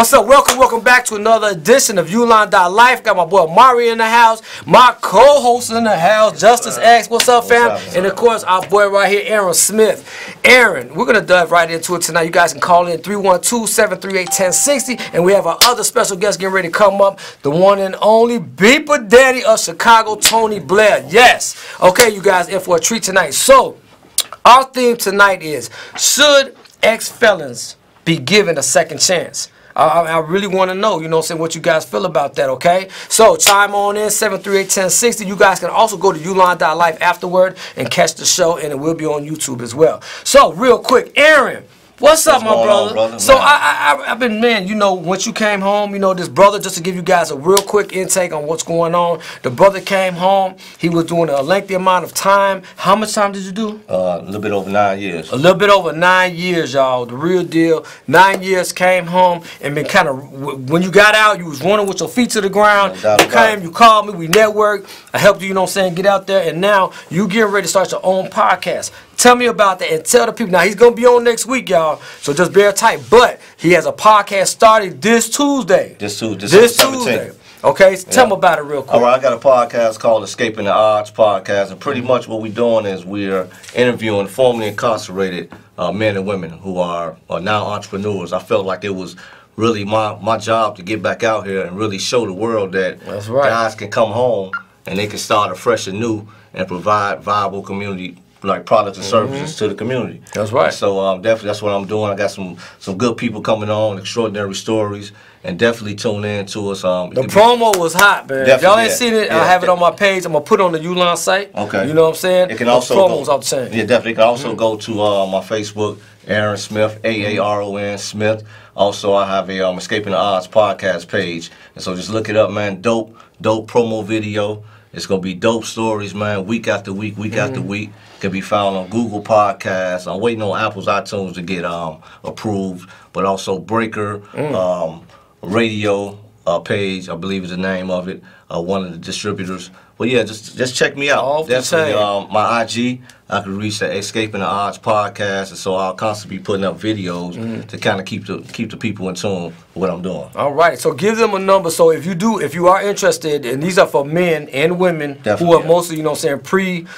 What's up? Welcome back to another edition of Ulon.Life. Got my boy Mari in the house, my co-host in the house, Justice X. What's up, fam? And of course, our boy right here, Aaron Smith. Aaron, we're gonna dive right into it tonight. You guys can call in 312-738-1060, and we have our other special guest getting ready to come up, the one and only Beeper Daddy of Chicago, Tony Blair. Yes. Okay, you guys in for a treat tonight. So, our theme tonight is: should ex-felons be given a second chance? I really want to know, you know what I'm saying, what you guys feel about that, okay? So, chime on in, 738-1060. You guys can also go to Ulon.Life afterward and catch the show, and it will be on YouTube as well. So, real quick, Aaron, what's up, my brother? So, I've been, man, you know, once you came home, you know, this brother, just to give you guys a real quick intake on what's going on, the brother came home, he was doing a lengthy amount of time. How much time did you do? A little bit over 9 years. A little bit over 9 years, y'all. The real deal. 9 years, came home, and been kind of, when you got out, you was running with your feet to the ground. You came, you called me, we networked. I helped you, you know what I'm saying, get out there, and now you getting ready to start your own podcast. Tell me about that and tell the people. Now, he's going to be on next week, y'all, so just bear tight. But he has a podcast starting this Tuesday. This Tuesday. Okay, so tell me about it real quick. All right, I got a podcast called Escaping the Odds Podcast, and pretty much what we're doing is we're interviewing formerly incarcerated men and women who are now entrepreneurs. I felt like it was really my job to get back out here and really show the world that guys can come home and they can start afresh and new and provide viable community like products and services to the community. That's right. So definitely that's what I'm doing. I got some good people coming on, extraordinary stories, and definitely tune in to us. The promo was hot, man. If y'all ain't seen it, I have it on my page. I'm gonna put it on the Ulon site. Okay. You know what I'm saying? It can also promos out the chain. Yeah, definitely. It can also go to my Facebook, Aaron Smith, AARON Smith. Also, I have a Escaping the Odds podcast page, and so just look it up, man. Dope promo video. It's gonna be dope stories, man. Week after week, after week. Can be found on Google Podcasts. I'm waiting on Apple's iTunes to get approved, but also Breaker radio page, I believe is the name of it. One of the distributors. But yeah, just check me out. Definitely my IG. I can reach the Escaping the Odds podcast, and so I'll constantly be putting up videos to kind of keep the people in tune with what I'm doing. All right, so give them a number. So if you are interested, and these are for men and women who are mostly, you know what I'm saying,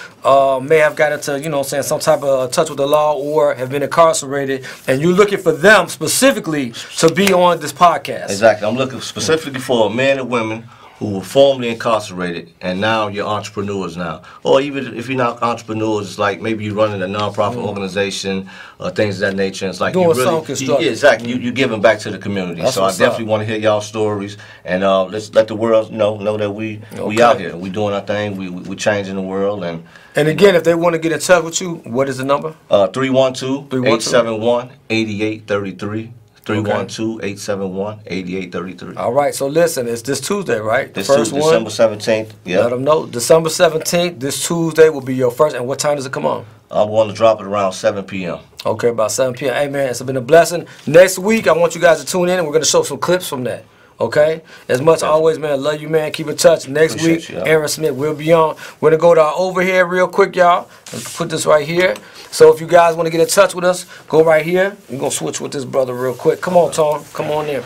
may have got into, you know what I'm saying, some type of touch with the law or have been incarcerated, and you're looking for them specifically to be on this podcast. Exactly. I'm looking specifically for men and women who were formerly incarcerated, and now you're entrepreneurs now. Or even if you're not entrepreneurs, it's like maybe you're running a nonprofit organization, things of that nature. It's like doing something constructive. Exactly. You're giving back to the community. That's so I definitely want to hear y'all stories, and let's let the world know that we out here. We doing our thing. We changing the world. And again, if they want to get in touch with you, what is the number? 312-871-8833. 312-871-8833. All right, so listen, it's this Tuesday, right? The first one? December 17th, yeah. Let them know. December 17th, this Tuesday will be your first. And what time does it come on? I'm going to drop it around 7 p.m. Okay, about 7 p.m. Hey, man, it's been a blessing. Next week, I want you guys to tune in, and we're going to show some clips from that. Okay? As much always, man, love you, man. Keep in touch. Next week, Aaron Smith will be on. We're going to go to our overhead real quick, y'all. Let's put this right here. So if you guys want to get in touch with us, go right here. We're going to switch with this brother real quick. Come on, Tom. Come on in.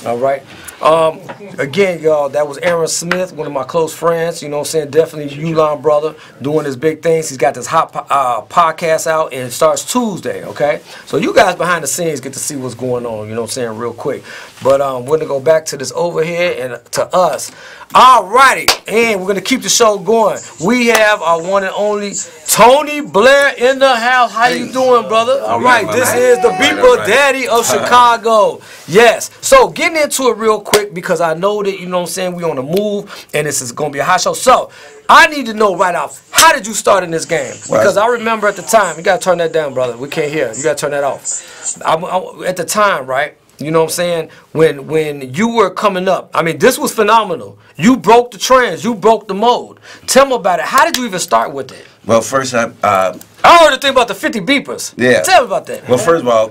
All right. Again, y'all, that was Aaron Smith, one of my close friends. You know what I'm saying? Definitely Ulon brother, doing his big things. He's got this hot podcast out, and it starts Tuesday, okay? So you guys behind the scenes get to see what's going on, you know what I'm saying, real quick. But we're going to go back to this overhead and to us. All righty, and we're going to keep the show going. We have our one and only Tony Blair in the house. How you doing, brother? All right, this is the Beeper Daddy of Chicago. Yes. So getting into it real quick, because I know that, you know what I'm saying, we on the move, and this is going to be a hot show. So I need to know right off, how did you start in this game? Because I remember at the time, you got to turn that down, brother. We can't hear. You got to turn that off. At the time, right? You know what I'm saying? When you were coming up, I mean, this was phenomenal. You broke the trends. You broke the mold. Tell me about it. How did you even start with it? Well, first, I heard the thing about the 50 beepers. Yeah. Tell me about that. Well, first of all,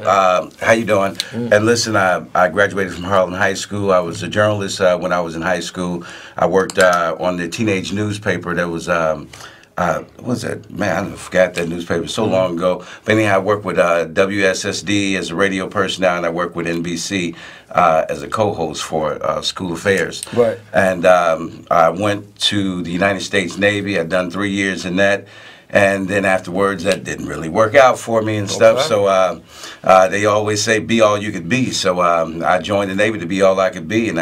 how you doing? And listen, I graduated from Harlan High School. I was a journalist when I was in high school. I worked on the teenage newspaper that was what was that? Man, I forgot that newspaper so long ago. But anyhow, I worked with WSSD as a radio personality, and I worked with NBC as a co-host for School Affairs. Right. And I went to the United States Navy. I'd done 3 years in that. And then afterwards, that didn't really work out for me and stuff. So they always say, be all you could be. So I joined the Navy to be all I could be. And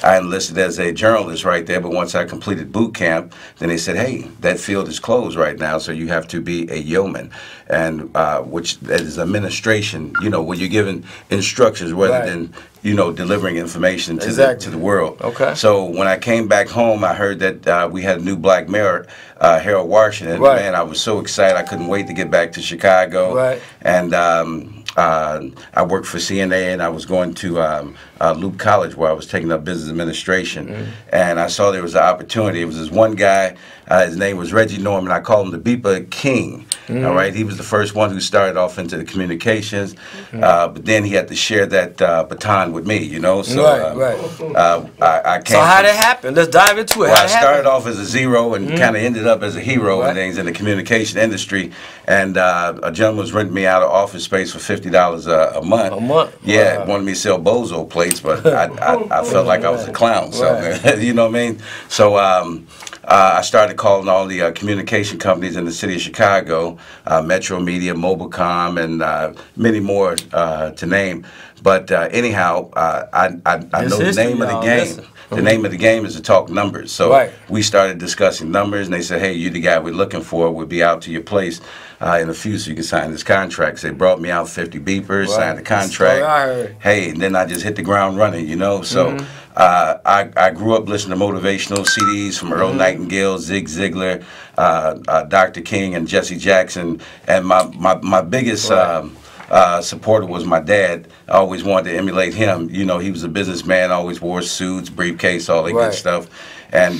I enlisted as a journalist right there. But once I completed boot camp, then they said, hey, that field is closed right now, so you have to be a yeoman. And which is administration, you know, where you're giving instructions rather than, you know, delivering information to the world. Okay. So when I came back home, I heard that we had a new black mayor, Harold Washington. Man, I was so excited. I couldn't wait to get back to Chicago. Right. And I worked for CNA, and I was going to Loop College, where I was taking up business administration. And I saw there was an opportunity. It was this one guy. His name was Reggie Norman. I called him the Beeper King. All right. He was the first one who started off into the communications. But then he had to share that baton with me, you know. So I came. So how did it happen? Let's dive into it. Well, I started off as a zero and kind of ended up as a hero and things in the communication industry. And a gentleman was renting me out of office space for $50 a month. A month? Yeah, wanted me to sell bozo plates, but I felt like I was a clown. So you know what I mean? So I started calling all the communication companies in the city of Chicago, Metro Media, Mobilecom, and many more to name. But anyhow, I know the name of the game. The name of the game is to talk numbers. So we started discussing numbers, and they said, hey, you the guy we're looking for. We'll be out to your place in a few so you can sign this contract. So they brought me out 50 beepers, signed the contract. Hey, and then I just hit the ground running, you know. So I grew up listening to motivational CDs from Earl Nightingale, Zig Ziglar, Dr. King, and Jesse Jackson. And my biggest supporter was my dad. I always wanted to emulate him. You know, he was a businessman, always wore suits, briefcase, all that good stuff. And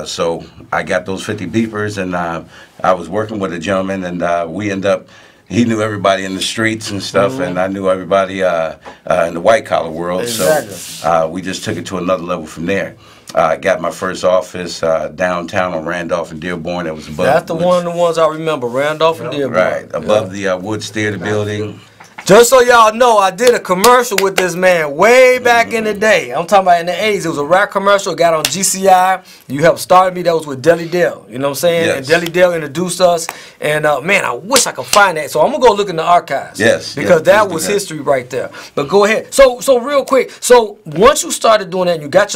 so I got those 50 beepers, and I was working with a gentleman, and we ended up, he knew everybody in the streets and stuff, and I knew everybody in the white-collar world. So we just took it to another level from there. I got my first office downtown on Randolph and Dearborn. That was above. That's the one of the ones I remember, Randolph and Dearborn. Right, above the Woods Theater building. Just so y'all know, I did a commercial with this man way back in the day. I'm talking about in the 80s. It was a rap commercial. It got on GCI. You helped start me. That was with Deli Dale. You know what I'm saying? Yes. And Deli Dale introduced us. And, man, I wish I could find that. So I'm going to go look in the archives. Yes. Because that was history right there. But go ahead. So real quick. So once you started doing that and you got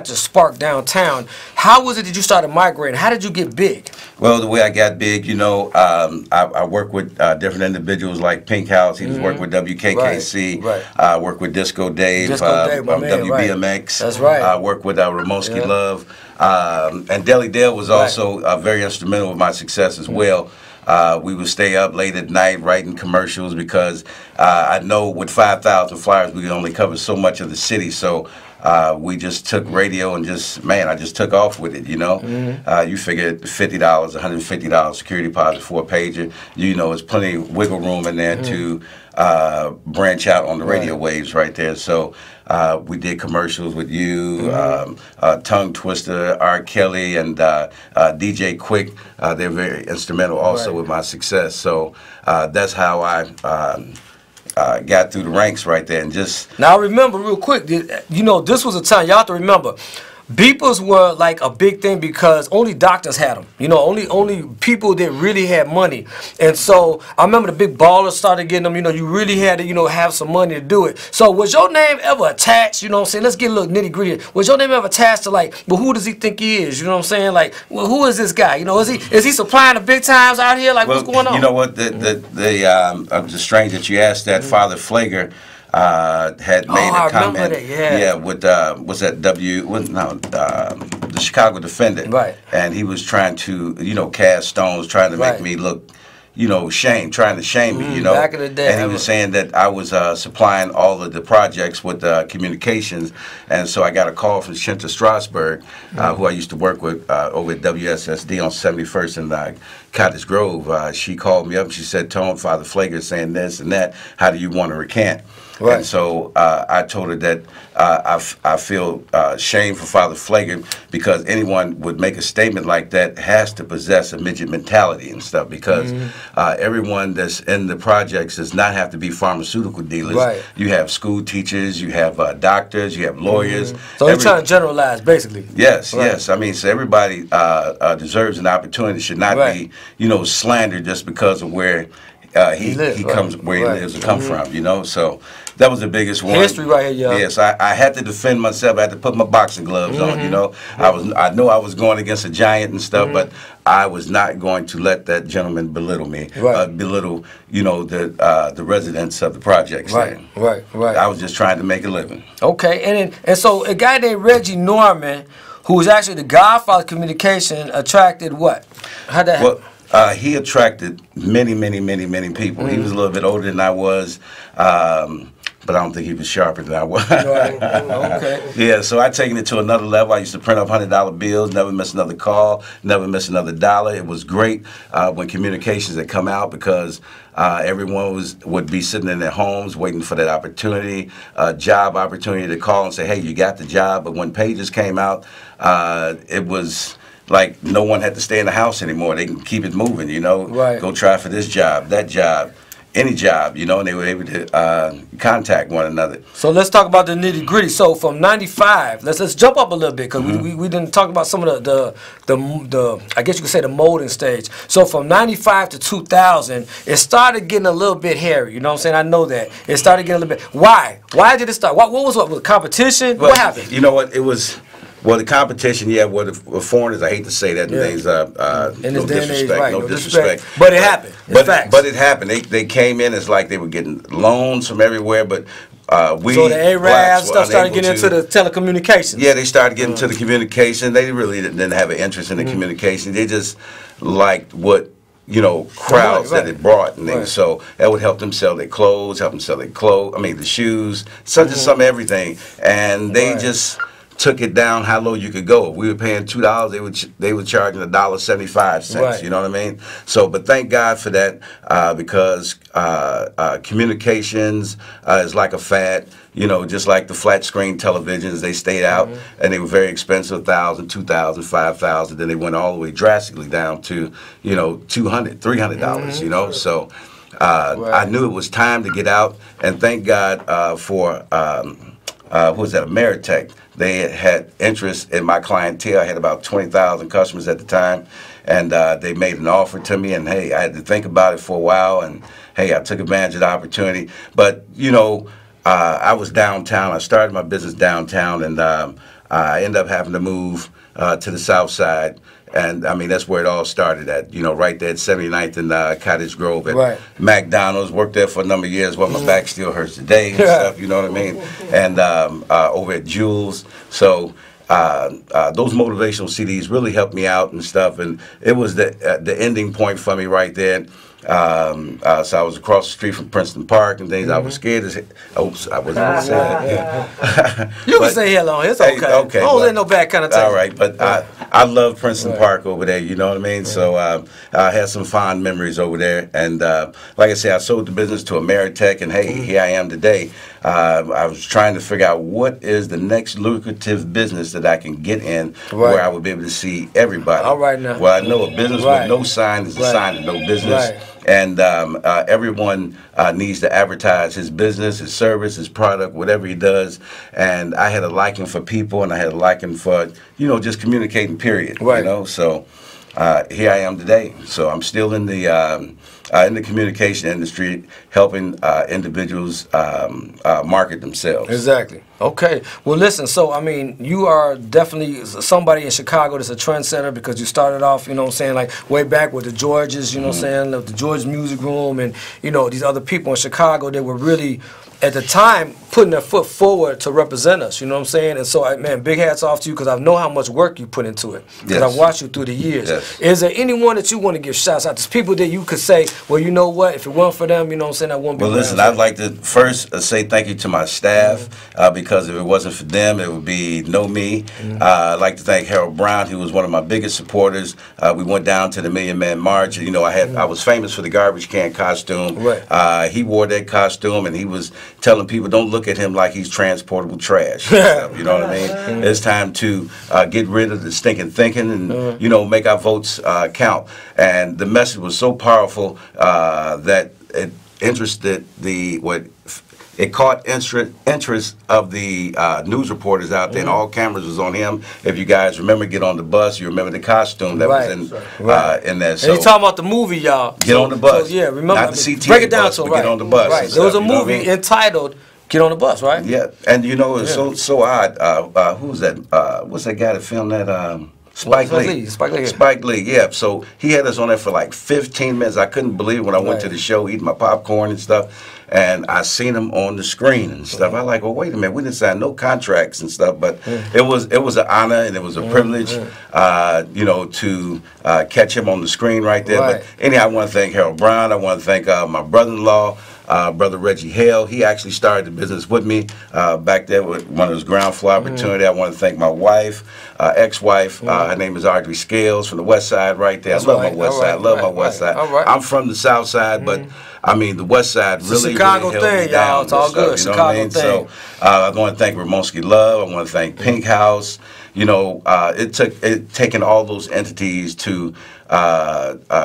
your spark downtown, how was it that you started migrating? How did you get big? Well, the way I got big, you know, I work with different individuals like Pink House. He was working with WKKC. I work with Disco Dave, WBMX. That's right. I work with Ramoski Love. And Deli Dale was also very instrumental with my success as well. We would stay up late at night writing commercials because I know with 5,000 flyers we could only cover so much of the city. So we just took radio and I just took off with it, you know. You figure $50, $150 security deposit for a pager. You know, there's plenty of wiggle room in there to branch out on the radio waves right there. So we did commercials with you, Tongue Twister, R. Kelly, and DJ Quick. They're very instrumental also with my success. So that's how I got through the ranks right there. And just now, remember real quick, you know, this was a time, y'all have to remember, beepers were like a big thing because only doctors had them. You know, only people that really had money. And so I remember the big ballers started getting them. You know, you really had to, you know, have some money to do it. So was your name ever attached? You know what I'm saying? Let's get a little nitty gritty. Was your name ever attached to like, well, who does he think he is? You know what I'm saying? Like, well, who is this guy? You know, is he supplying the big times out here? Like, what's going on? You know what? The strange that you asked that. Father Flager had made a comment. With was that the Chicago Defendant, and he was trying to, you know, cast stones, trying to make me look, trying to shame me, Back in the day. And he was saying that I was supplying all of the projects with communications. And so I got a call from Shinta Strasburg, who I used to work with over at WSSD on 71st and Cottage Grove. She called me up and she said, Tone, Father Flager is saying this and that. How do you want to recant? Right. And so I told her that I feel shame for Father Flager because anyone would make a statement like that has to possess a midget mentality and stuff because everyone that's in the projects does not have to be pharmaceutical dealers. Right. You have school teachers, you have doctors, you have lawyers. So you're trying to generalize, basically. Yes, yes. I mean, so everybody deserves an opportunity. Should not be, slandered just because of where he comes, where he lives and come from, So that was the biggest one. History right here, y'all. Yes, I had to defend myself. I had to put my boxing gloves on, I know I was going against a giant and stuff, but I was not going to let that gentleman belittle me, belittle, the residents of the projects. Right. I was just trying to make a living. Okay, and so a guy named Reggie Norman, who was actually the godfather of communication, attracted what? How'd that happen? He attracted many people. He was a little bit older than I was, but I don't think he was sharper than I was. Okay. Yeah, so I taken it to another level. I used to print up $100 bills, never miss another call, never miss another dollar. It was great when communications had come out because everyone would be sitting in their homes waiting for that opportunity, job opportunity to call and say, hey, you got the job. But when pages came out, it was like no one had to stay in the house anymore. They can keep it moving, Go try for this job, that job, any job, and they were able to contact one another. So let's talk about the nitty gritty. So from '95, let's jump up a little bit because we didn't talk about some of the I guess you could say the molding stage. So from '95 to 2000, it started getting a little bit hairy. You know what I'm saying? I know that it started getting a little bit. Why? Why did it start? What was competition? What happened? You know what? It was. Well, the competition, the foreigners, I hate to say that, things, no disrespect, no disrespect. But it happened. But it happened. They came in, it's like they were getting loans from everywhere, but so the Arabs stuff started getting into the telecommunications. Yeah, they started getting into the communication. They really didn't have an interest in the communication. They just liked what crowds that it brought, and so that would help them sell their clothes, the shoes, some everything, and they just took it down how low you could go. If we were paying $2, they were charging $1.75. Right. You know what I mean? So, but thank God for that because communications is like a fad. Just like the flat screen televisions, they stayed out and they were very expensive, $1,000, $2,000, $5,000. Then they went all the way drastically down to $200, $300. So I knew it was time to get out, and thank God for who was that? Ameritech. They had interest in my clientele. I had about 20,000 customers at the time, and they made an offer to me, and hey, I had to think about it for a while, and hey, I took advantage of the opportunity. But I was downtown. I started my business downtown, and I ended up having to move to the south side. And I mean, that's where it all started at, right there at 79th and Cottage Grove at McDonald's. Worked there for a number of years. Well, my back still hurts today and stuff, you know what I mean? And over at Jules. So those motivational CDs really helped me out and stuff. And it was the ending point for me right there. So I was across the street from Princeton Park and things. I was scared as oops, I wasn't going to say that. You can say hello. It's okay. Okay. Don't let no bad kind of all right, but I love Princeton Park over there. You know what I mean? So I had some fond memories over there. And like I said, I sold the business to Ameritech, and hey, here I am today. I was trying to figure out what is the next lucrative business that I can get in where I would be able to see everybody. All right now. Well, I know a business with no sign is a sign of no business. And everyone needs to advertise his business, his service, his product, whatever he does. And I had a liking for people, and I had a liking for, just communicating, period. So here I am today. So I'm still in the communication industry, helping individuals market themselves. Exactly. Okay. Well, listen, so, I mean, you are definitely somebody in Chicago that's a trendsetter because you started off, like way back with the Georges, the George Music Room and, these other people in Chicago that were really, at the time, putting their foot forward to represent us, And so, man, big hats off to you because I know how much work you put into it because I've watched you through the years. Is there anyone that you want to give shouts out to? People that you could say, well, you know what? If it weren't for them, you know what I'm saying, I wouldn't be. Well, listen, I'd like to first say thank you to my staff, because if it wasn't for them, it would be no me. I'd like to thank Harold Brown, who was one of my biggest supporters. We went down to the Million Man March. You know, I was famous for the garbage can costume. Right. He wore that costume, and he was telling people, don't look at him like he's transportable trash. You know what I mean? It's time to get rid of the stinking thinking and, you know, make our votes count. And the message was so powerful that it interested it caught interest of the news reporters out there, and all cameras was on him. If you guys remember Get on the Bus, you remember the costume that was in there. So, and he's talking about the movie, y'all. Get on the Bus. So, yeah, remember. Not the CTA break it down bus, to him, but Get on the Bus. Right. There was a movie entitled Get on the Bus, right? Yeah, and you know, it's so odd. Who's that? What's that guy that filmed that? Spike Lee. Spike Lee, yeah. So he had us on there for like 15 minutes. I couldn't believe it when I went to the show, eating my popcorn and stuff, and I seen him on the screen and stuff. I like, well, wait a minute, we didn't sign no contracts and stuff, but it was an honor and it was a privilege, you know, to catch him on the screen right there. But anyhow, I want to thank Harold Brown. I want to thank my brother-in-law. Brother Reggie Hale, he actually started the business with me back there with one of his ground floor opportunity. I want to thank my wife, ex-wife. Her name is Audrey Scales from the West Side right there. I love my West Side. I love my West Side. I'm from the South Side, but I mean the West Side really, Chicago really held me thing, down. y'all. It's all good. You know Chicago what I mean? thing. So I want to thank Ramonski Love. I want to thank Pink House. You know, it taken all those entities to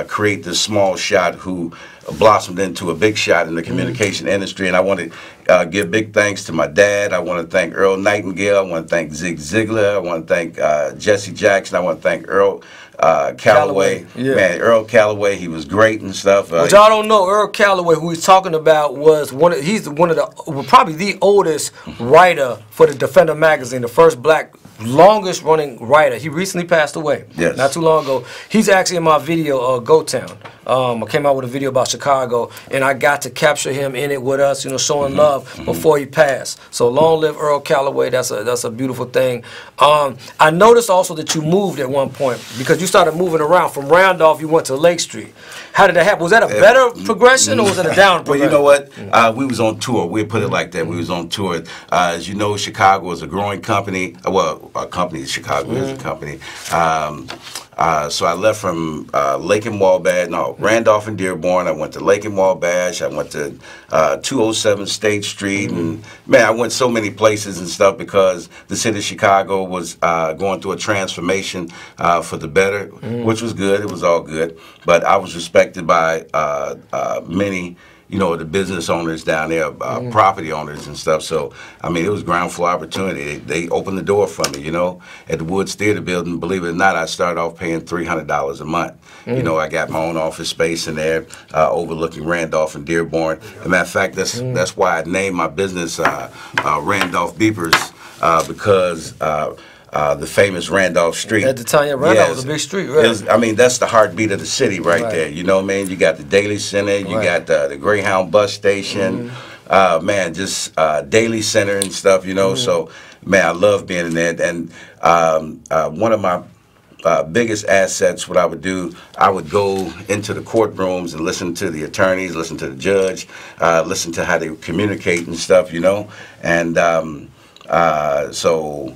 create this small shot who blossomed into a big shot in the communication industry. And I want to give big thanks to my dad. I want to thank Earl Nightingale. I want to thank Zig Ziglar. I want to thank Jesse Jackson. I want to thank Earl Calloway. Man, Earl Calloway, he was great and stuff. But y'all don't know, Earl Calloway, who he's talking about, was probably the oldest writer for the Defender magazine, the first black longest running writer. He recently passed away. Yes. Not too long ago. He's actually in my video, Go Town. I came out with a video about Chicago, and I got to capture him in it with us, you know, showing love before he passed. So long live Earl Calloway. That's a beautiful thing. I noticed also that you moved at one point because you started moving around. From Randolph, you went to Lake Street. How did that happen? Was that a better progression or was it a down progression? Well, you know what? We was on tour. We put it like that. We was on tour. As you know, Chicago is a growing company. Well, a company, Chicago is a company. So I left from Lake and Randolph and Dearborn. I went to Lake and Wabash. I went to 207 State Street. And, man, I went so many places and stuff because the city of Chicago was going through a transformation for the better, which was good. It was all good. But I was respected by many, you know, the business owners down there, property owners and stuff. So, I mean, it was ground floor opportunity. They opened the door for me, you know. At the Woods Theater Building, believe it or not, I started off paying $300 a month. You know, I got my own office space in there overlooking Randolph and Dearborn. As a matter of fact, that's why I named my business Randolph Beepers because the famous Randolph Street. At the time, Randolph was a big street, right? I mean, that's the heartbeat of the city right there. You know what I mean? You got the Daily Center, you got the Greyhound bus station, man, just Daily Center and stuff, you know. So, man, I love being in there. And one of my biggest assets, what I would do, I would go into the courtrooms and listen to the attorneys, listen to the judge, listen to how they communicate and stuff, you know. And so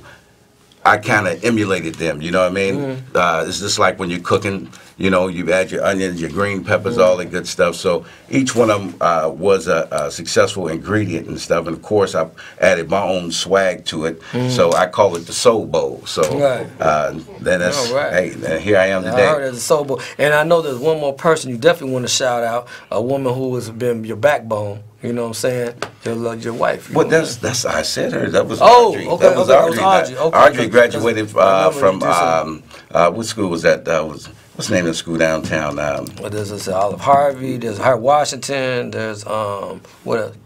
I kind of emulated them, you know what I mean? It's just like when you're cooking, you know, you add your onions, your green peppers, all that good stuff. So each one of them was a successful ingredient and stuff. And of course, I added my own swag to it. So I call it the Soul Bowl. So then that's, hey, here I am today. I heard it as a Soul Bowl. And I know there's one more person you definitely want to shout out, a woman who has been your backbone. You know what I'm saying? Your wife. Well, that's I said her. That was Audrey. That was Audrey. Audrey graduated from what school was that? What's the name of the school downtown? There's Olive Harvey. There's Hart Washington. There's what else?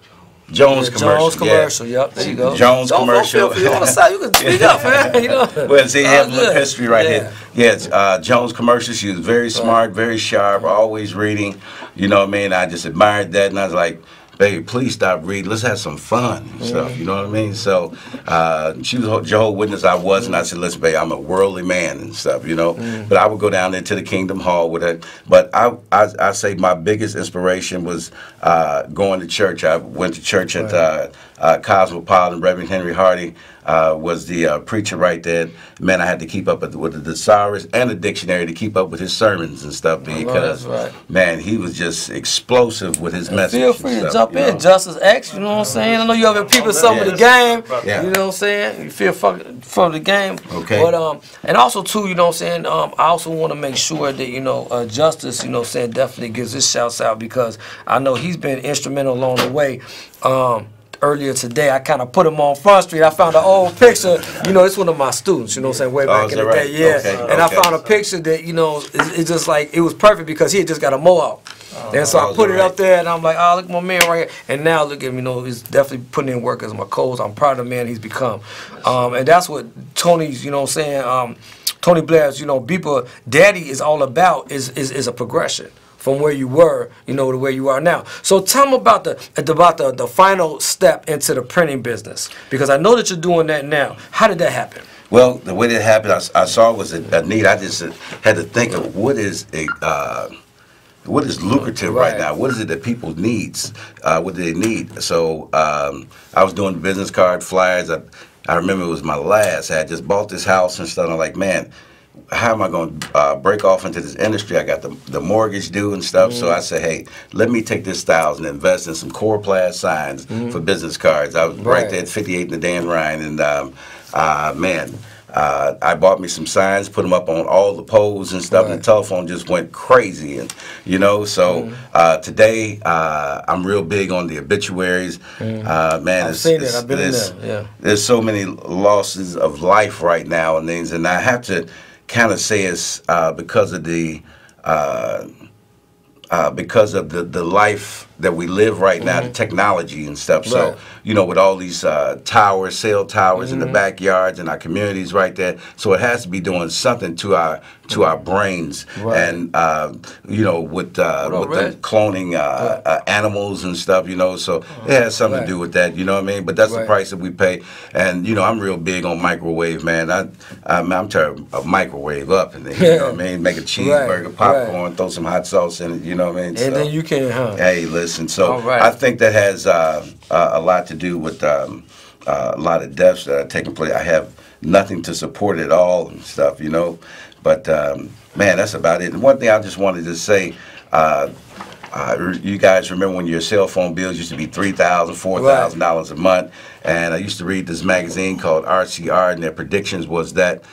Jones Commercial. Jones Commercial. Yep. There you go. Jones Commercial. Don't feel free on the side. You can speak up, man. You know. Well, see, have a little history right here. Yeah, Jones Commercial. She was very smart, very sharp, always reading. You know what I mean? I just admired that, and I was like, baby, please stop reading. Let's have some fun and stuff. You know what I mean? So she was a Jehovah's Witness. I was, and I said, listen, baby, I'm a worldly man and stuff, you know. But I would go down there to the Kingdom Hall with it. But I say my biggest inspiration was going to church. I went to church at Cosmopolitan. Reverend Henry Hardy was the preacher right there. Man, I had to keep up with the thesaurus and the dictionary to keep up with his sermons and stuff because, man, he was just explosive with his message. Feel free to jump in, Justice X, you know what I'm saying? I know you have people some of the game, you know what I'm saying? You feel from the game. Okay. But, and also, too, you know what I'm saying, I also want to make sure that, you know, Justice, you know what I'm saying, definitely gives his shouts out because I know he's been instrumental along the way. Earlier today, I kind of put him on Front Street. I found an old picture. You know, it's one of my students, you know what I'm saying, way back in the day. Yeah. Okay. And I found a picture that, you know, it's just like, it was perfect because he had just got a mohawk. And so I put it up there, and I'm like, oh, look at my man right here. And now look at him, you know, he's definitely putting in work as my co-host. I'm proud of the man he's become. And that's what Tony's, you know what I'm saying, Tony Blair's, you know, Beeper Daddy is all about is a progression from where you were, you know, to where you are now. So tell me about the final step into the printing business, because I know that you're doing that now. How did that happen? Well, the way that happened, I saw was a need. I just had to think of what is lucrative right now. What is it that people needs? What do they need? So I was doing business card flyers. I remember it was my last. I had just bought this house and stuff. I'm like, man, how am I going to break off into this industry? I got the mortgage due and stuff. So I said, hey, let me take this $1,000 and invest in some Coroplast signs for business cards. I was right there at 58 in the Dan Ryan, and man, I bought me some signs, put them up on all the poles and stuff, and the telephone just went crazy. And you know, so today I'm real big on the obituaries. Man, I've seen it. I've been in there. Yeah. There's so many losses of life right now and things, and I have to kind of say it's because of the life that we live right now, the technology and stuff. So, you know, with all these towers, cell towers in the backyards and our communities right there. So it has to be doing something to our brains. And, you know, with them cloning animals and stuff, you know, so it has something to do with that, you know what I mean? But that's the price that we pay. And, you know, I'm real big on microwave, man. I'm trying to microwave up and then, you know what I mean? Make a cheeseburger, popcorn, throw some hot sauce in it, you know what I mean? And then you can, Hey, listen. So I think that has a lot to do with a lot of deaths that are taking place. I have nothing to support it all and stuff, you know. But man, that's about it. And one thing I just wanted to say, you guys remember when your cell phone bills used to be $3,000, $4,000 a month, and I used to read this magazine called RCR, and their predictions was that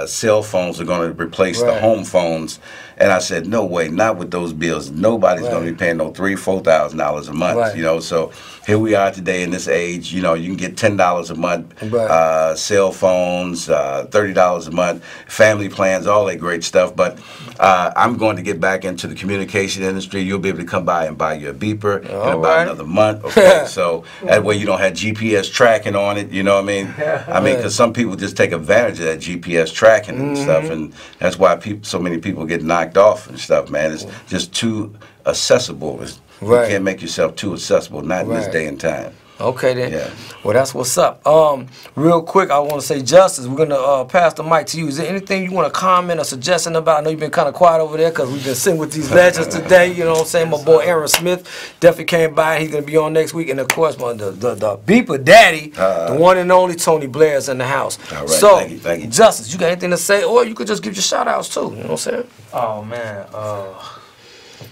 cell phones are going to replace the home phones. And I said, no way, not with those bills. Nobody's going to be paying no $3,000, $4,000 a month, you know. So here we are today in this age, you know, you can get $10 a month, cell phones, $30 a month, family plans, all that great stuff. But I'm going to get back into the communication industry. You'll be able to come by and buy your beeper in about another month. Okay, so that way you don't have GPS tracking on it, you know what I mean? I mean, because some people just take advantage of that GPS tracking and stuff, and that's why so many people get knocked off and stuff, man. It's just too accessible. You can't make yourself too accessible, not in this day and time. Okay then. Yeah. Well, that's what's up. Real quick, I want to say, Justice, we're gonna pass the mic to you. Is there anything you want to comment or suggestion about? I know you've been kind of quiet over there because we've been sitting with these legends today. You know what I'm saying? My boy Aaron Smith definitely came by. He's gonna be on next week, and of course, the Beeper Daddy, the one and only Tony Blair is in the house. All right, so, thank you. Justice, you got anything to say, or you could just give your shout outs too. You know what I'm saying? Oh man.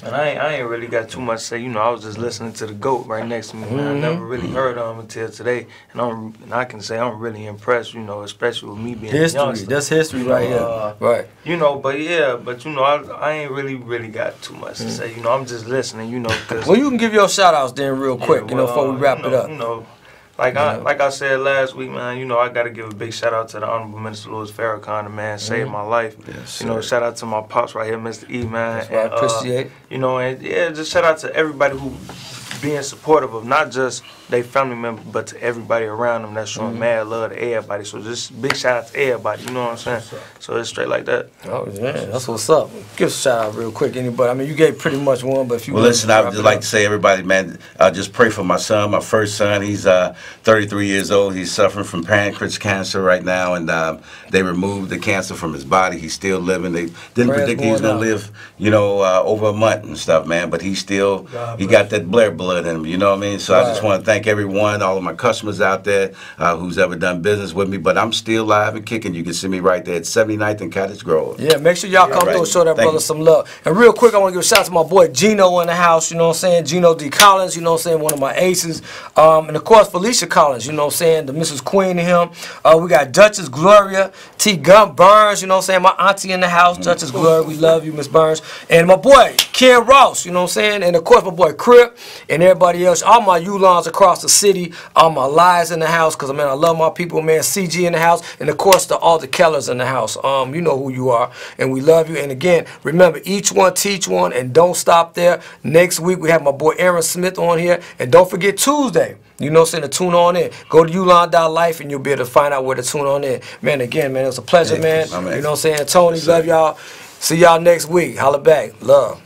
And I ain't really got too much to say. You know, I was just listening to the GOAT right next to me, man. I never really heard of him until today. And I can say I'm really impressed, you know, especially with me being a youngster. That's history right here. You know, but you know, I ain't really got too much to say. You know, I'm just listening, you know. Cause, well, you can give your shout outs then real quick, you know, before we wrap it up. You know, like I said last week, man, you know, I got to give a big shout out to the Honorable Minister Louis Farrakhan, the man saved my life. Yes, you know, shout out to my pops right here, Mr. E, man. That's what I appreciate. You know, and yeah, just shout out to everybody who being supportive of not just their family members, but to everybody around them. That's showing mad love to everybody. So just big shout out to everybody. You know what I'm saying? So it's straight like that. Oh man, that's what's up. Give a shout out real quick, anybody. I mean, you gave pretty much one, but if you well, listen, I would just like to say, everybody, man, just pray for my son, my first son. He's 33 years old. He's suffering from pancreas cancer right now, and they removed the cancer from his body. He's still living. They didn't predict he was gonna live, you know, over a month and stuff, man. But he still, he got that Blair blood in him. You know what I mean? So I just want to thank everyone, all of my customers out there who's ever done business with me. But I'm still live and kicking. You can see me right there at 79th and Cottage Grove. Yeah, make sure y'all come through and show that brother some love. And real quick, I want to give a shout out to my boy Gino in the house. You know what I'm saying? Gino D. Collins. You know what I'm saying? One of my aces. And of course Felicia Collins. You know what I'm saying? The Mrs. Queen and him. We got Duchess Gloria T. Gump Burns. You know what I'm saying? My auntie in the house. Duchess Gloria. We love you, Miss Burns. And my boy Ken Ross. You know what I'm saying? And of course my boy Crip and everybody else. All my Ulons across the city. All my lies in the house. Because, man, I love my people, man. CG in the house. And, of course, all the Kellers in the house. You know who you are. And we love you. And, again, remember, each one teach one. And don't stop there. Next week, we have my boy Aaron Smith on here. And don't forget Tuesday. You know what I'm saying? To tune on in. Go to Ulon.Life and you'll be able to find out where to tune on in. Man, again, man, it was a pleasure, man. You know what I'm saying? Tony, love y'all. See y'all next week. Holla back. Love.